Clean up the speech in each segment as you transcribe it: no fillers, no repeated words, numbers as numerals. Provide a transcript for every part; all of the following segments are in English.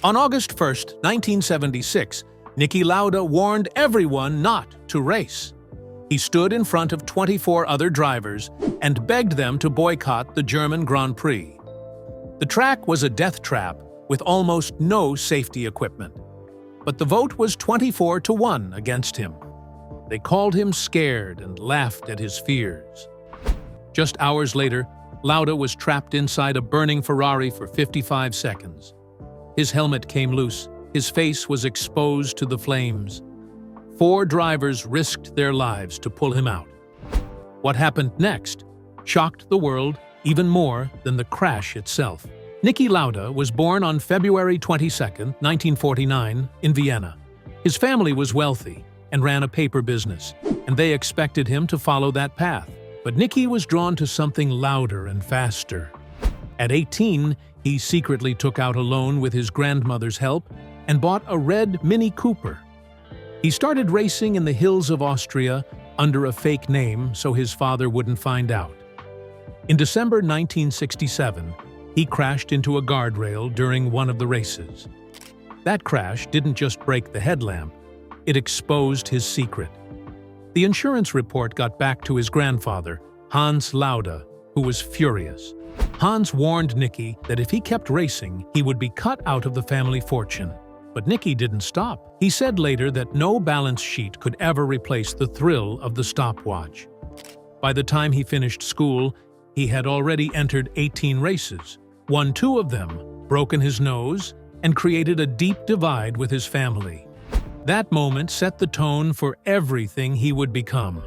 On August 1, 1976, Niki Lauda warned everyone not to race. He stood in front of 24 other drivers and begged them to boycott the German Grand Prix. The track was a death trap with almost no safety equipment. But the vote was 24-1 against him. They called him scared and laughed at his fears. Just hours later, Lauda was trapped inside a burning Ferrari for 55 seconds. His helmet came loose, his face was exposed to the flames. 4 drivers risked their lives to pull him out. What happened next shocked the world even more than the crash itself. Niki Lauda was born on February 22, 1949, in Vienna. His family was wealthy and ran a paper business, and they expected him to follow that path. But Niki was drawn to something louder and faster. At 18, he secretly took out a loan with his grandmother's help and bought a red Mini Cooper. He started racing in the hills of Austria under a fake name so his father wouldn't find out. In December 1967, he crashed into a guardrail during one of the races. That crash didn't just break the headlamp, it exposed his secret. The insurance report got back to his grandfather, Hans Lauda, who was furious. Hans warned Niki that if he kept racing, he would be cut out of the family fortune. But Niki didn't stop. He said later that no balance sheet could ever replace the thrill of the stopwatch. By the time he finished school, he had already entered 18 races, won 2 of them, broken his nose, and created a deep divide with his family. That moment set the tone for everything he would become.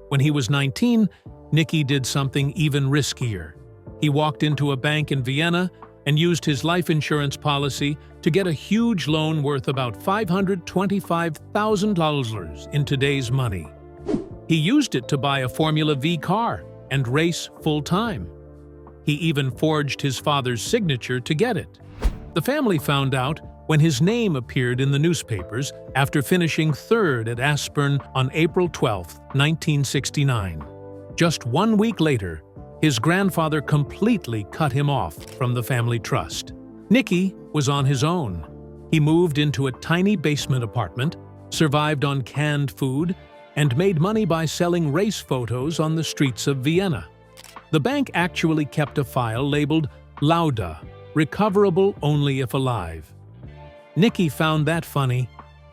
When he was 19, Niki did something even riskier. He walked into a bank in Vienna and used his life insurance policy to get a huge loan worth about $525,000 in today's money. He used it to buy a Formula V car and race full-time. He even forged his father's signature to get it. The family found out when his name appeared in the newspapers after finishing 3rd at Aspern on April 12, 1969. Just 1 week later, his grandfather completely cut him off from the family trust. Niki was on his own. He moved into a tiny basement apartment, survived on canned food, and made money by selling race photos on the streets of Vienna. The bank actually kept a file labeled Lauda, recoverable only if alive. Niki found that funny.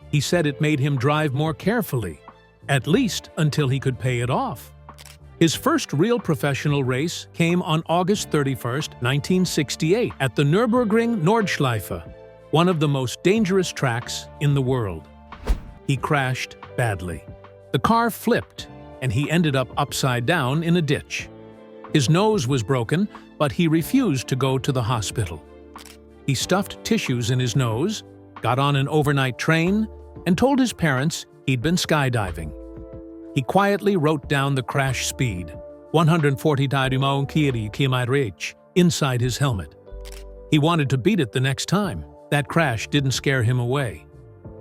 He said it made him drive more carefully, at least until he could pay it off. His first real professional race came on August 31, 1968, at the Nürburgring Nordschleife, one of the most dangerous tracks in the world. He crashed badly. The car flipped, and he ended up upside down in a ditch. His nose was broken, but he refused to go to the hospital. He stuffed tissues in his nose, got on an overnight train, and told his parents he'd been skydiving. He quietly wrote down the crash speed, 140 km/h, inside his helmet. He wanted to beat it the next time. That crash didn't scare him away.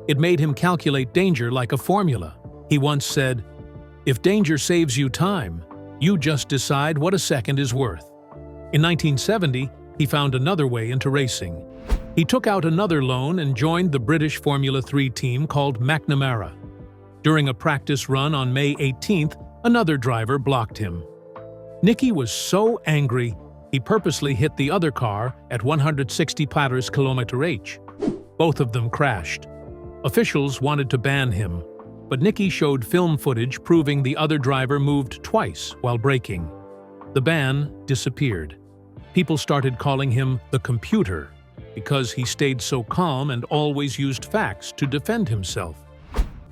It made him calculate danger like a formula. He once said, "If danger saves you time, you just decide what a second is worth." In 1970, he found another way into racing. He took out another loan and joined the British Formula 3 team called McNamara. During a practice run on May 18th, another driver blocked him. Niki was so angry, he purposely hit the other car at 160 km/h. Both of them crashed. Officials wanted to ban him, but Niki showed film footage proving the other driver moved twice while braking. The ban disappeared. People started calling him the computer because he stayed so calm and always used facts to defend himself.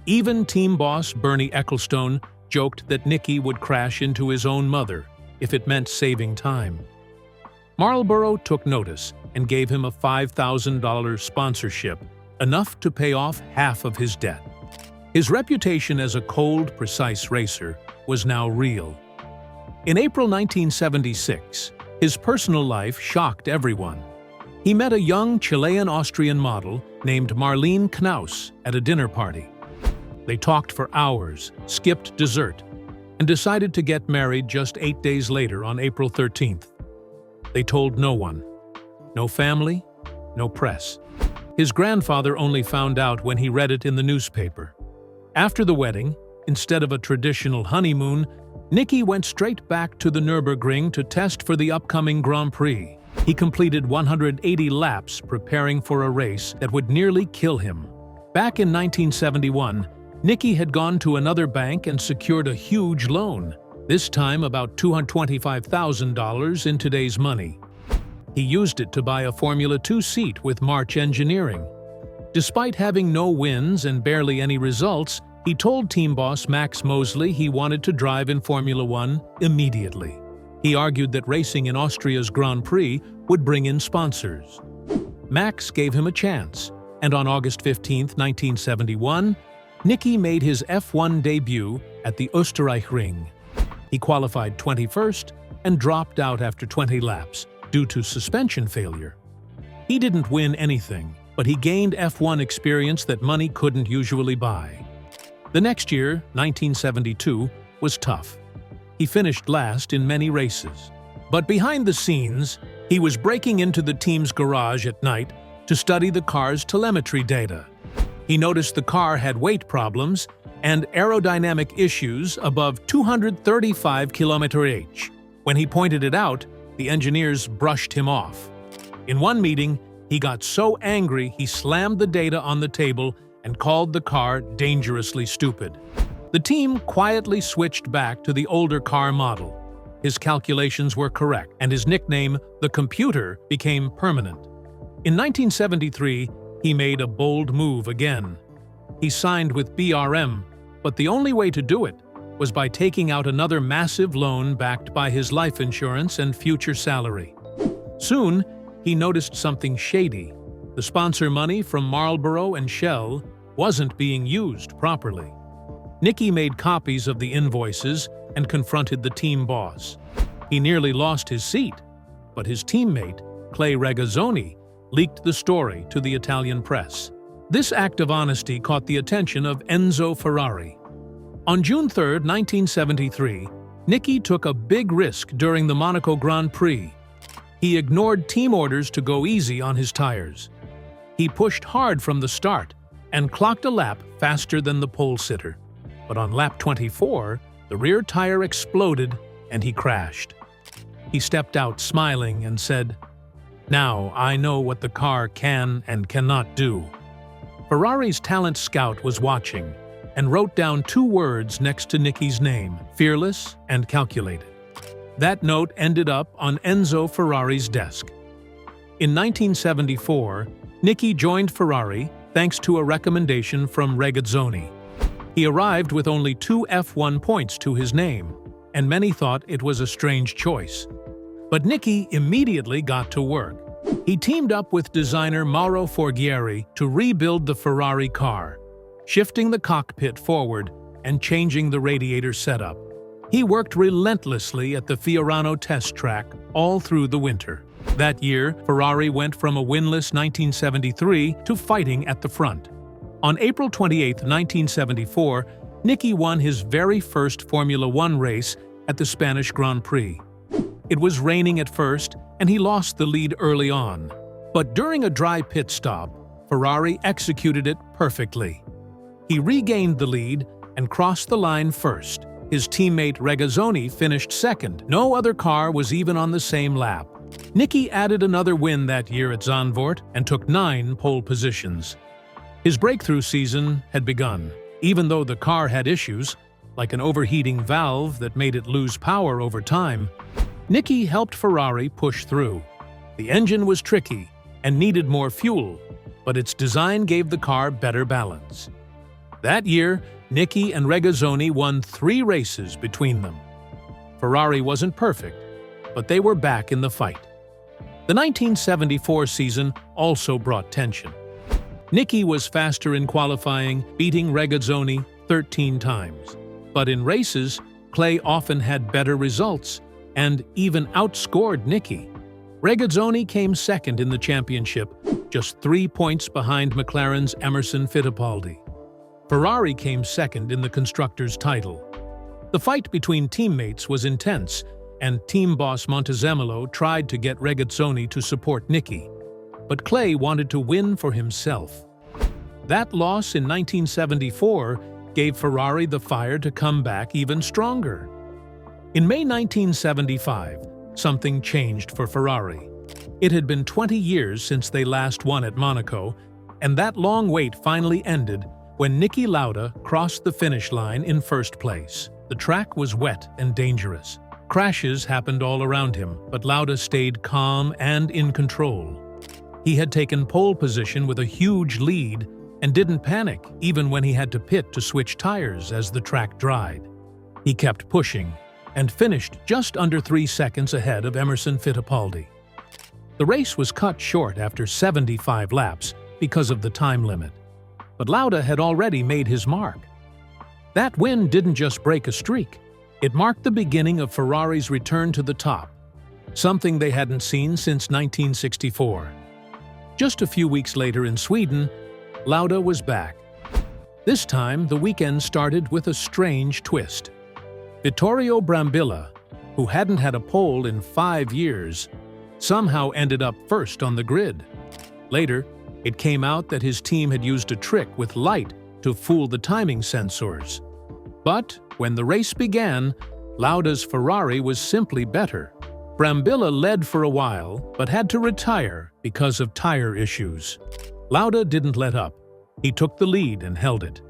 Even team boss Bernie Ecclestone joked that Niki would crash into his own mother if it meant saving time. Marlboro took notice and gave him a $5,000 sponsorship, enough to pay off half of his debt. His reputation as a cold, precise racer was now real. In April 1976, his personal life shocked everyone. He met a young Chilean-Austrian model named Marlene Knaus at a dinner party. They talked for hours, skipped dessert, and decided to get married just 8 days later on April 13th. They told no one. No family, no press. His grandfather only found out when he read it in the newspaper. After the wedding, instead of a traditional honeymoon, Niki went straight back to the Nürburgring to test for the upcoming Grand Prix. He completed 180 laps preparing for a race that would nearly kill him. Back in 1971, Niki had gone to another bank and secured a huge loan, this time about $225,000 in today's money. He used it to buy a Formula 2 seat with March Engineering. Despite having no wins and barely any results, he told team boss Max Mosley he wanted to drive in Formula 1 immediately. He argued that racing in Austria's Grand Prix would bring in sponsors. Max gave him a chance, and on August 15, 1971, Niki made his F1 debut at the Österreichring. He qualified 21st and dropped out after 20 laps due to suspension failure. He didn't win anything, but he gained F1 experience that money couldn't usually buy. The next year, 1972, was tough. He finished last in many races. But behind the scenes, he was breaking into the team's garage at night to study the car's telemetry data. He noticed the car had weight problems and aerodynamic issues above 235 km/h. When he pointed it out, the engineers brushed him off. In one meeting, he got so angry he slammed the data on the table and called the car dangerously stupid. The team quietly switched back to the older car model. His calculations were correct, and his nickname, the Computer, became permanent. In 1973, he made a bold move again. He signed with BRM, but the only way to do it was by taking out another massive loan backed by his life insurance and future salary. Soon, he noticed something shady. The sponsor money from Marlboro and Shell wasn't being used properly. Niki made copies of the invoices and confronted the team boss. He nearly lost his seat, but his teammate, Clay Regazzoni, leaked the story to the Italian press. This act of honesty caught the attention of Enzo Ferrari. On June 3, 1973, Niki took a big risk during the Monaco Grand Prix. He ignored team orders to go easy on his tires. He pushed hard from the start and clocked a lap faster than the pole sitter. But on lap 24, the rear tire exploded and he crashed. He stepped out smiling and said, "Now I know what the car can and cannot do." Ferrari's talent scout was watching and wrote down 2 words next to Niki's name: fearless and calculated. That note ended up on Enzo Ferrari's desk. In 1974, Niki joined Ferrari thanks to a recommendation from Regazzoni. He arrived with only 2 F1 points to his name, and many thought it was a strange choice. But Niki immediately got to work. He teamed up with designer Mauro Forghieri to rebuild the Ferrari car, shifting the cockpit forward and changing the radiator setup. He worked relentlessly at the Fiorano test track all through the winter. That year, Ferrari went from a winless 1973 to fighting at the front. On April 28, 1974, Niki won his very first Formula 1 race at the Spanish Grand Prix. It was raining at first, and he lost the lead early on. But during a dry pit stop, Ferrari executed it perfectly. He regained the lead and crossed the line first. His teammate Regazzoni finished second. No other car was even on the same lap. Niki added another win that year at Zandvoort and took 9 pole positions. His breakthrough season had begun. Even though the car had issues, like an overheating valve that made it lose power over time, Niki helped Ferrari push through. The engine was tricky and needed more fuel, but its design gave the car better balance. That year, Niki and Regazzoni won 3 races between them. Ferrari wasn't perfect, but they were back in the fight. The 1974 season also brought tension. Niki was faster in qualifying, beating Regazzoni 13 times. But in races, Clay often had better results and even outscored Niki. Regazzoni came second in the championship, just 3 points behind McLaren's Emerson Fittipaldi. Ferrari came second in the constructors' title. The fight between teammates was intense, and team boss Montezemolo tried to get Regazzoni to support Niki. but Clay wanted to win for himself. That loss in 1974 gave Ferrari the fire to come back even stronger. In May 1975, something changed for Ferrari. It had been 20 years since they last won at Monaco, and that long wait finally ended when Niki Lauda crossed the finish line in first place. The track was wet and dangerous. Crashes happened all around him, but Lauda stayed calm and in control. He had taken pole position with a huge lead and didn't panic even when he had to pit to switch tires as the track dried. He kept pushing and finished just under 3 seconds ahead of Emerson Fittipaldi. The race was cut short after 75 laps because of the time limit, but Lauda had already made his mark. That win didn't just break a streak, it marked the beginning of Ferrari's return to the top, something they hadn't seen since 1964. Just a few weeks later in Sweden, Lauda was back. This time, the weekend started with a strange twist. Vittorio Brambilla, who hadn't had a pole in 5 years, somehow ended up first on the grid. Later, it came out that his team had used a trick with light to fool the timing sensors. But when the race began, Lauda's Ferrari was simply better. Brambilla led for a while, but had to retire because of tire issues. Lauda didn't let up. He took the lead and held it.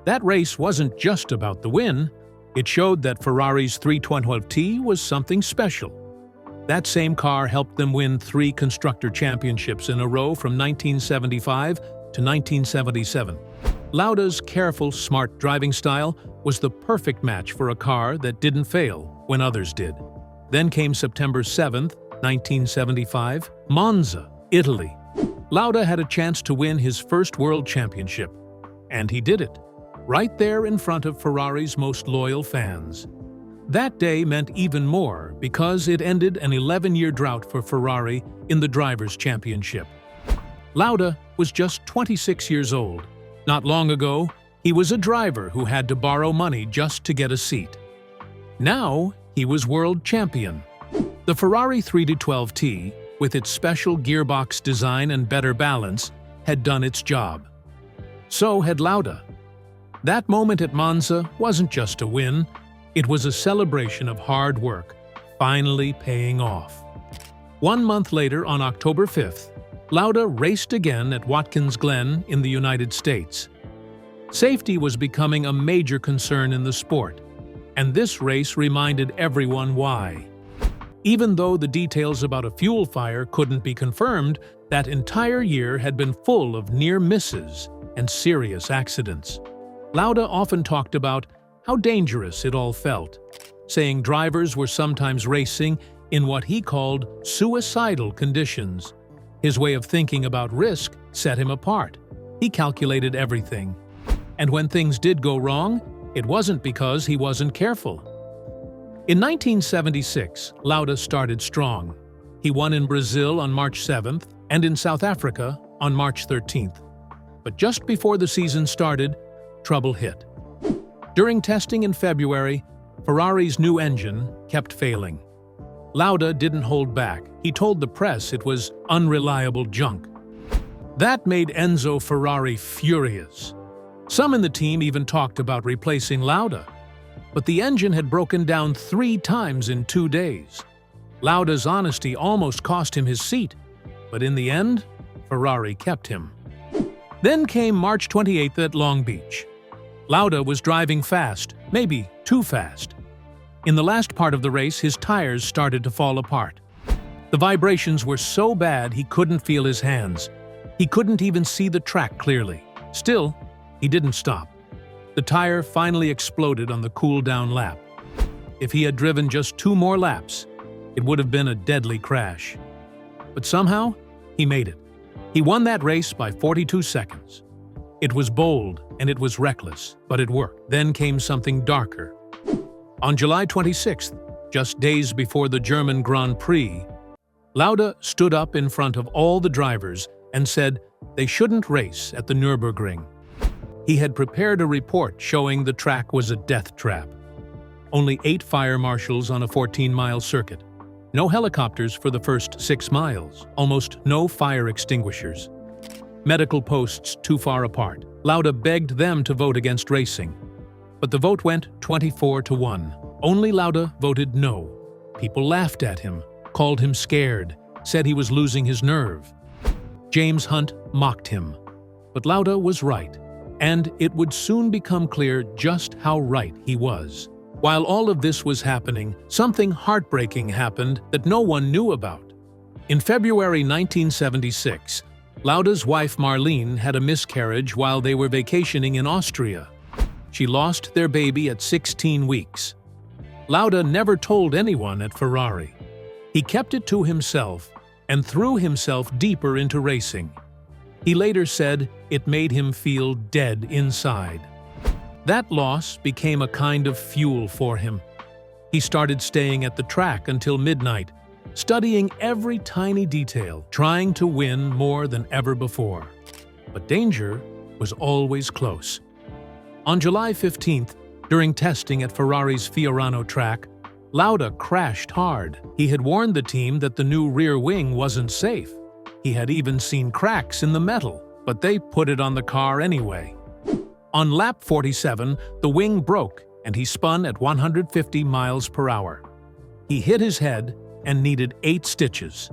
That race wasn't just about the win. It showed that Ferrari's 312T was something special. That same car helped them win 3 Constructor Championships in a row from 1975 to 1977. Lauda's careful, smart driving style was the perfect match for a car that didn't fail when others did. Then came September 7, 1975, Monza, Italy. Lauda had a chance to win his first World Championship, and he did it, right there in front of Ferrari's most loyal fans. That day meant even more because it ended an 11-year drought for Ferrari in the Drivers' Championship. Lauda was just 26 years old. Not long ago, he was a driver who had to borrow money just to get a seat. Now, he was world champion. The Ferrari 312T, with its special gearbox design and better balance, had done its job. So had Lauda. That moment at Monza wasn't just a win, it was a celebration of hard work, finally paying off. 1 month later, on October 5th, Lauda raced again at Watkins Glen in the United States. Safety was becoming a major concern in the sport, and this race reminded everyone why. Even though the details about a fuel fire couldn't be confirmed, that entire year had been full of near misses and serious accidents. Lauda often talked about how dangerous it all felt, saying drivers were sometimes racing in what he called suicidal conditions. His way of thinking about risk set him apart. He calculated everything. And when things did go wrong, it wasn't because he wasn't careful. In 1976, Lauda started strong. He won in Brazil on March 7th and in South Africa on March 13th. But just before the season started, trouble hit. During testing in February, Ferrari's new engine kept failing. Lauda didn't hold back. He told the press it was unreliable junk. That made Enzo Ferrari furious. Some in the team even talked about replacing Lauda. But the engine had broken down 3 times in 2 days. Lauda's honesty almost cost him his seat, but in the end, Ferrari kept him. Then came March 28th at Long Beach. Lauda was driving fast, maybe too fast. In the last part of the race, his tires started to fall apart. The vibrations were so bad he couldn't feel his hands. He couldn't even see the track clearly. Still, he didn't stop. The tire finally exploded on the cool-down lap. If he had driven just 2 more laps, it would have been a deadly crash. But somehow, he made it. He won that race by 42 seconds. It was bold and it was reckless, but it worked. Then came something darker. On July 26th, just days before the German Grand Prix, Lauda stood up in front of all the drivers and said they shouldn't race at the Nürburgring. He had prepared a report showing the track was a death trap. Only 8 fire marshals on a 14-mile circuit. No helicopters for the first 6 miles, almost no fire extinguishers. Medical posts too far apart. Lauda begged them to vote against racing. But the vote went 24-1. Only Lauda voted no. People laughed at him, called him scared, said he was losing his nerve. James Hunt mocked him. But Lauda was right, and it would soon become clear just how right he was. While all of this was happening, something heartbreaking happened that no one knew about. In February 1976, Lauda's wife Marlene had a miscarriage while they were vacationing in Austria. She lost their baby at 16 weeks. Lauda never told anyone at Ferrari. He kept it to himself and threw himself deeper into racing. He later said it made him feel dead inside. That loss became a kind of fuel for him. He started staying at the track until midnight, studying every tiny detail, trying to win more than ever before. But danger was always close. On July 15th, during testing at Ferrari's Fiorano track, Lauda crashed hard. He had warned the team that the new rear wing wasn't safe. He had even seen cracks in the metal, but they put it on the car anyway. On lap 47, the wing broke and he spun at 150 miles per hour. He hit his head and needed 8 stitches.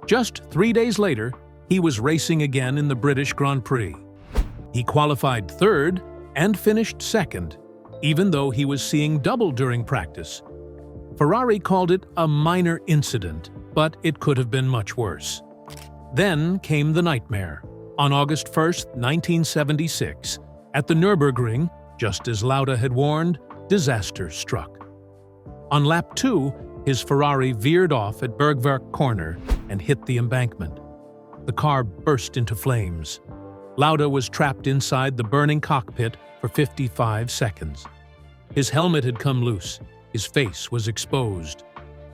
Just 3 days later, he was racing again in the British Grand Prix. He qualified third and finished second, even though he was seeing double during practice. Ferrari called it a minor incident, but it could have been much worse. Then came the nightmare. On August 1st, 1976, at the Nürburgring, just as Lauda had warned, disaster struck. On lap 2, his Ferrari veered off at Bergwerk Corner and hit the embankment. The car burst into flames. Lauda was trapped inside the burning cockpit for 55 seconds. His helmet had come loose. His face was exposed.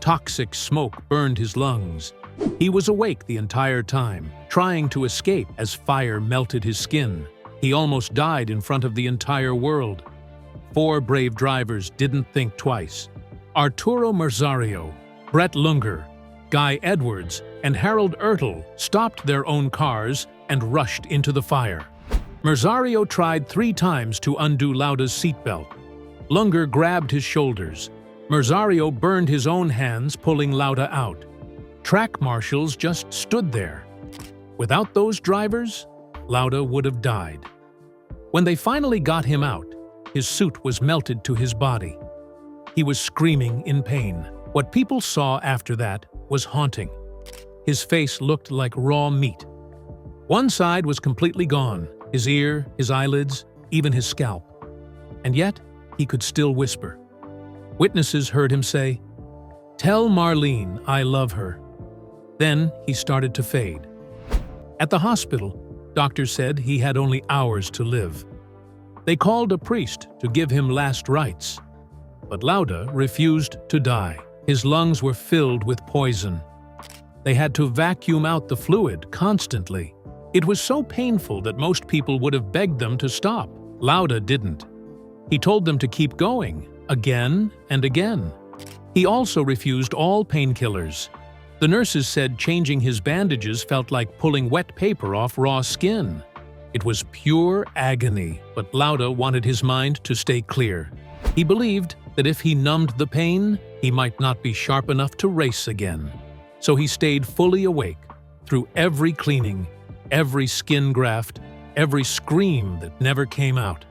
Toxic smoke burned his lungs. He was awake the entire time, trying to escape as fire melted his skin. He almost died in front of the entire world. 4 brave drivers didn't think twice. Arturo Merzario, Brett Lunger, Guy Edwards, and Harold Ertl stopped their own cars and rushed into the fire. Merzario tried 3 times to undo Lauda's seatbelt. Lunger grabbed his shoulders. Merzario burned his own hands, pulling Lauda out. Track marshals just stood there. Without those drivers, Lauda would have died. When they finally got him out, his suit was melted to his body. He was screaming in pain. What people saw after that was haunting. His face looked like raw meat. One side was completely gone, his ear, his eyelids, even his scalp. And yet, he could still whisper. Witnesses heard him say, "Tell Marlene I love her." Then he started to fade. At the hospital, doctors said he had only hours to live. They called a priest to give him last rites. But Lauda refused to die. His lungs were filled with poison. They had to vacuum out the fluid constantly. It was so painful that most people would have begged them to stop. Lauda didn't. He told them to keep going, again and again. He also refused all painkillers. The nurses said changing his bandages felt like pulling wet paper off raw skin. It was pure agony, but Lauda wanted his mind to stay clear. He believed that if he numbed the pain, he might not be sharp enough to race again. So he stayed fully awake through every cleaning, every skin graft, every scream that never came out.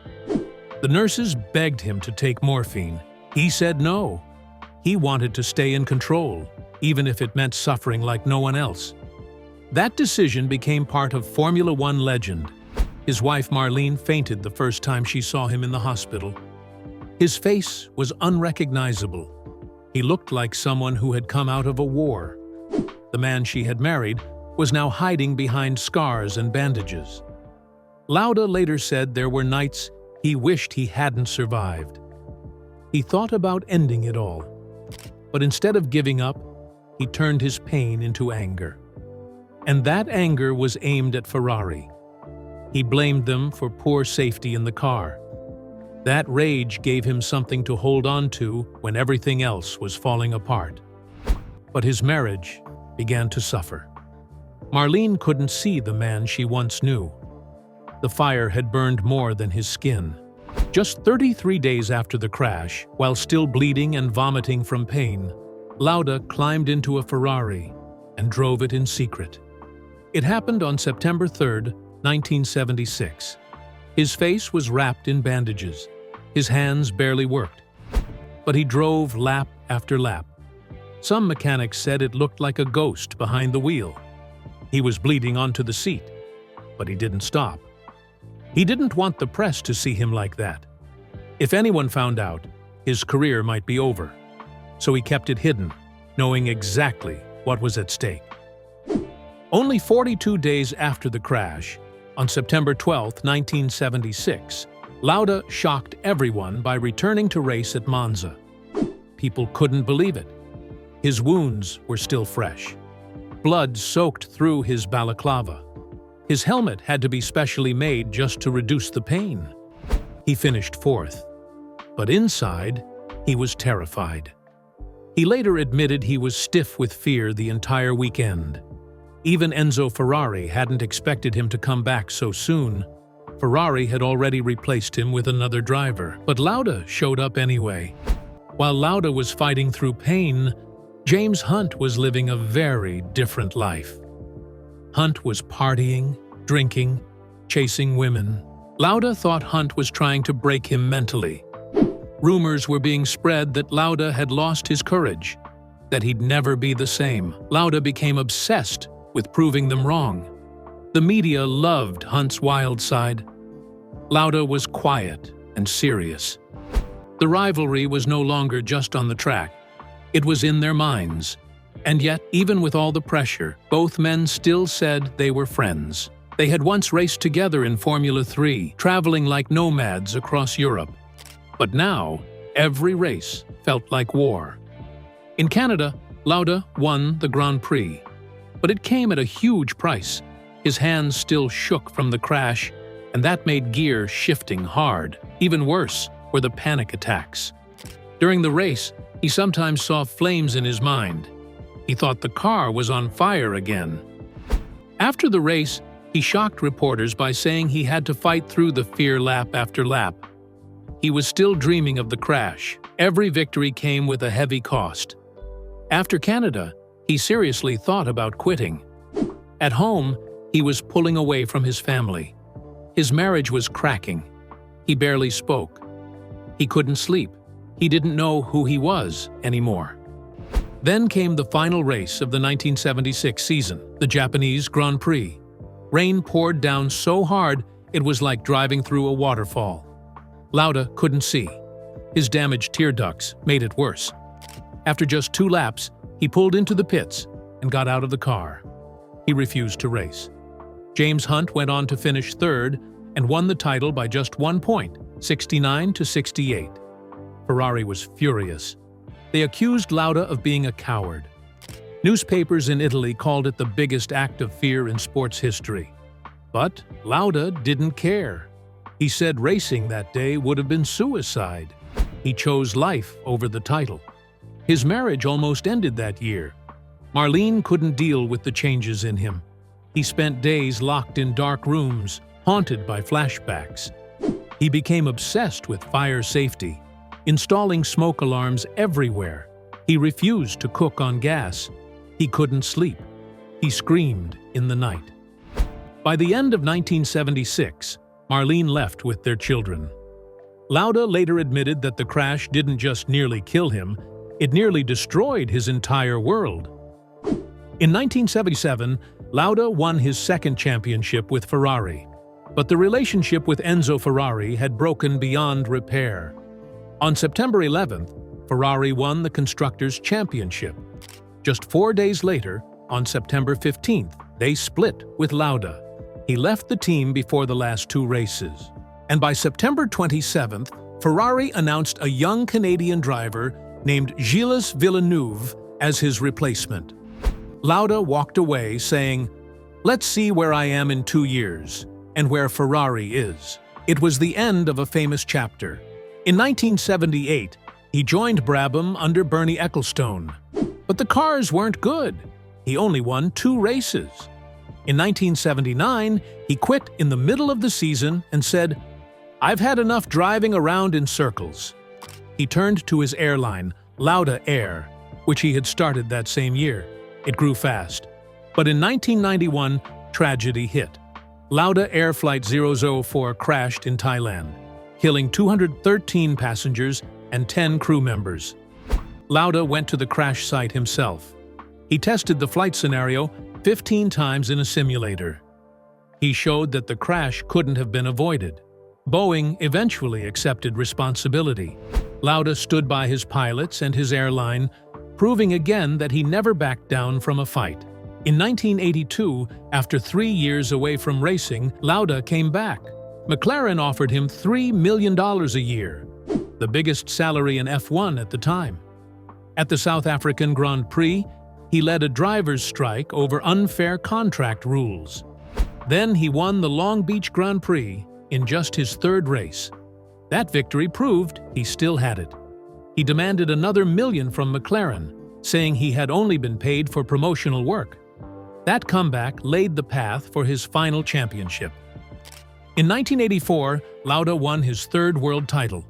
The nurses begged him to take morphine. He said no. He wanted to stay in control, even if it meant suffering like no one else. That decision became part of Formula One legend. His wife Marlene fainted the first time she saw him in the hospital. His face was unrecognizable. He looked like someone who had come out of a war. The man she had married was now hiding behind scars and bandages. Lauda later said there were nights he wished he hadn't survived. He thought about ending it all. But instead of giving up, he turned his pain into anger. And that anger was aimed at Ferrari. He blamed them for poor safety in the car. That rage gave him something to hold on to when everything else was falling apart. But his marriage began to suffer. Marlene couldn't see the man she once knew. The fire had burned more than his skin. Just 33 days after the crash, while still bleeding and vomiting from pain, Lauda climbed into a Ferrari and drove it in secret. It happened on September 3, 1976. His face was wrapped in bandages. His hands barely worked. But he drove lap after lap. Some mechanics said it looked like a ghost behind the wheel. He was bleeding onto the seat, but he didn't stop. He didn't want the press to see him like that. If anyone found out, his career might be over. So he kept it hidden, knowing exactly what was at stake. Only 42 days after the crash, on September 12, 1976, Lauda shocked everyone by returning to race at Monza. People couldn't believe it. His wounds were still fresh. Blood soaked through his balaclava. His helmet had to be specially made just to reduce the pain. He finished fourth. But inside, he was terrified. He later admitted he was stiff with fear the entire weekend. Even Enzo Ferrari hadn't expected him to come back so soon. Ferrari had already replaced him with another driver, but Lauda showed up anyway. While Lauda was fighting through pain, James Hunt was living a very different life. Hunt was partying, drinking, chasing women. Lauda thought Hunt was trying to break him mentally. Rumors were being spread that Lauda had lost his courage, that he'd never be the same. Lauda became obsessed with proving them wrong. The media loved Hunt's wild side. Lauda was quiet and serious. The rivalry was no longer just on the track. It was in their minds. And yet, even with all the pressure, both men still said they were friends. They had once raced together in Formula 3, traveling like nomads across Europe. But now, every race felt like war. In Canada, Lauda won the Grand Prix. But it came at a huge price. His hands still shook from the crash, and that made gear shifting hard. Even worse were the panic attacks. During the race, he sometimes saw flames in his mind. He thought the car was on fire again. After the race, he shocked reporters by saying he had to fight through the fear lap after lap. He was still dreaming of the crash. Every victory came with a heavy cost. After Canada, he seriously thought about quitting. At home, he was pulling away from his family. His marriage was cracking. He barely spoke. He couldn't sleep. He didn't know who he was anymore. Then came the final race of the 1976 season, the Japanese Grand Prix. Rain poured down so hard it was like driving through a waterfall. Lauda couldn't see. His damaged tear ducts made it worse. After just 2 laps, he pulled into the pits and got out of the car. He refused to race. James Hunt went on to finish third and won the title by just 1 point, 69-68. Ferrari was furious. They accused Lauda of being a coward. Newspapers in Italy called it the biggest act of fear in sports history. But Lauda didn't care. He said racing that day would have been suicide. He chose life over the title. His marriage almost ended that year. Marlene couldn't deal with the changes in him. He spent days locked in dark rooms, haunted by flashbacks. He became obsessed with fire safety, installing smoke alarms everywhere. He refused to cook on gas. He couldn't sleep. He screamed in the night. By the end of 1976, Marlene left with their children. Lauda later admitted that the crash didn't just nearly kill him, it nearly destroyed his entire world. In 1977, Lauda won his second championship with Ferrari, but the relationship with Enzo Ferrari had broken beyond repair. On September 11th, Ferrari won the Constructors' Championship. Just 4 days later, on September 15th, they split with Lauda. He left the team before the last 2 races. And by September 27th, Ferrari announced a young Canadian driver named Gilles Villeneuve as his replacement. Lauda walked away saying, "Let's see where I am in 2 years, and where Ferrari is." It was the end of a famous chapter. In 1978, he joined Brabham under Bernie Ecclestone. But the cars weren't good. He only won 2 races. In 1979, he quit in the middle of the season and said, "I've had enough driving around in circles." He turned to his airline, Lauda Air, which he had started that same year. It grew fast. But in 1991, tragedy hit. Lauda Air Flight 004 crashed in Thailand, killing 213 passengers and 10 crew members. Lauda went to the crash site himself. He tested the flight scenario 15 times in a simulator. He showed that the crash couldn't have been avoided. Boeing eventually accepted responsibility. Lauda stood by his pilots and his airline, proving again that he never backed down from a fight. In 1982, after 3 years away from racing, Lauda came back. McLaren offered him $3 million a year, the biggest salary in F1 at the time. At the South African Grand Prix, he led a driver's strike over unfair contract rules. Then he won the Long Beach Grand Prix in just his 3rd race. That victory proved he still had it. He demanded another $1 million from McLaren, saying he had only been paid for promotional work. That comeback laid the path for his final championship. In 1984, Lauda won his 3rd world title.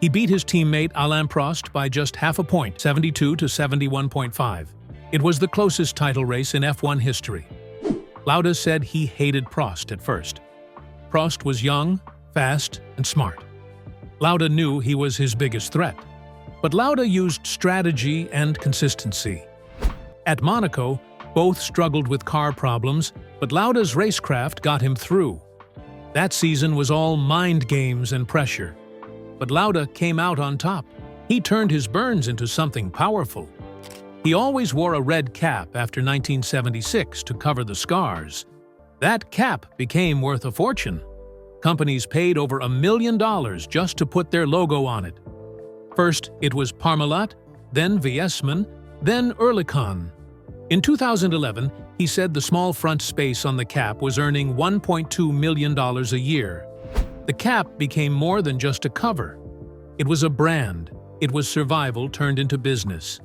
He beat his teammate Alain Prost by just half a point, 72 to 71.5. It was the closest title race in F1 history. Lauda said he hated Prost at first. Prost was young, fast, and smart. Lauda knew he was his biggest threat. But Lauda used strategy and consistency. At Monaco, both struggled with car problems, but Lauda's racecraft got him through. That season was all mind games and pressure. But Lauda came out on top. He turned his burns into something powerful. He always wore a red cap after 1976 to cover the scars. That cap became worth a fortune. Companies paid over $1 million just to put their logo on it. First, it was Parmalat, then Viessmann, then Oerlikon. In 2011, he said the small front space on the cap was earning $1.2 million a year. The cap became more than just a cover. It was a brand. It was survival turned into business.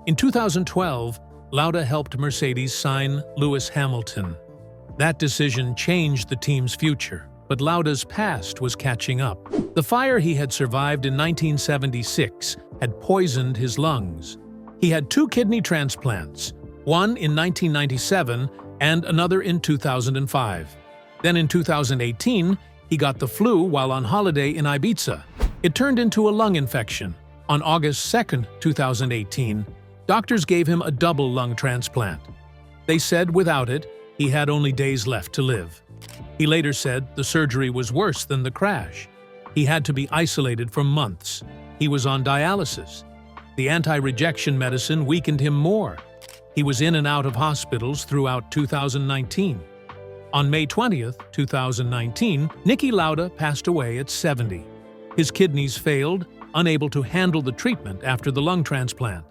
In 2012, Lauda helped Mercedes sign Lewis Hamilton. That decision changed the team's future, but Lauda's past was catching up. The fire he had survived in 1976 had poisoned his lungs. He had 2 kidney transplants, one in 1997 and another in 2005. Then in 2018, he got the flu while on holiday in Ibiza. It turned into a lung infection. On August 2, 2018, doctors gave him a double lung transplant. They said without it, he had only days left to live. He later said the surgery was worse than the crash. He had to be isolated for months. He was on dialysis. The anti-rejection medicine weakened him more. He was in and out of hospitals throughout 2019. On May 20, 2019, Niki Lauda passed away at 70. His kidneys failed, unable to handle the treatment after the lung transplant.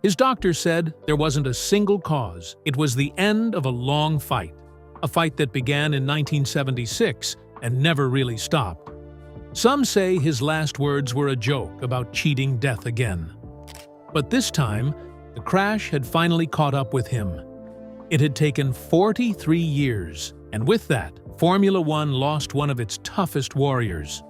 His doctor said there wasn't a single cause. It was the end of a long fight. A fight that began in 1976 and never really stopped. Some say his last words were a joke about cheating death again. But this time, the crash had finally caught up with him. It had taken 43 years, and with that, Formula One lost one of its toughest warriors.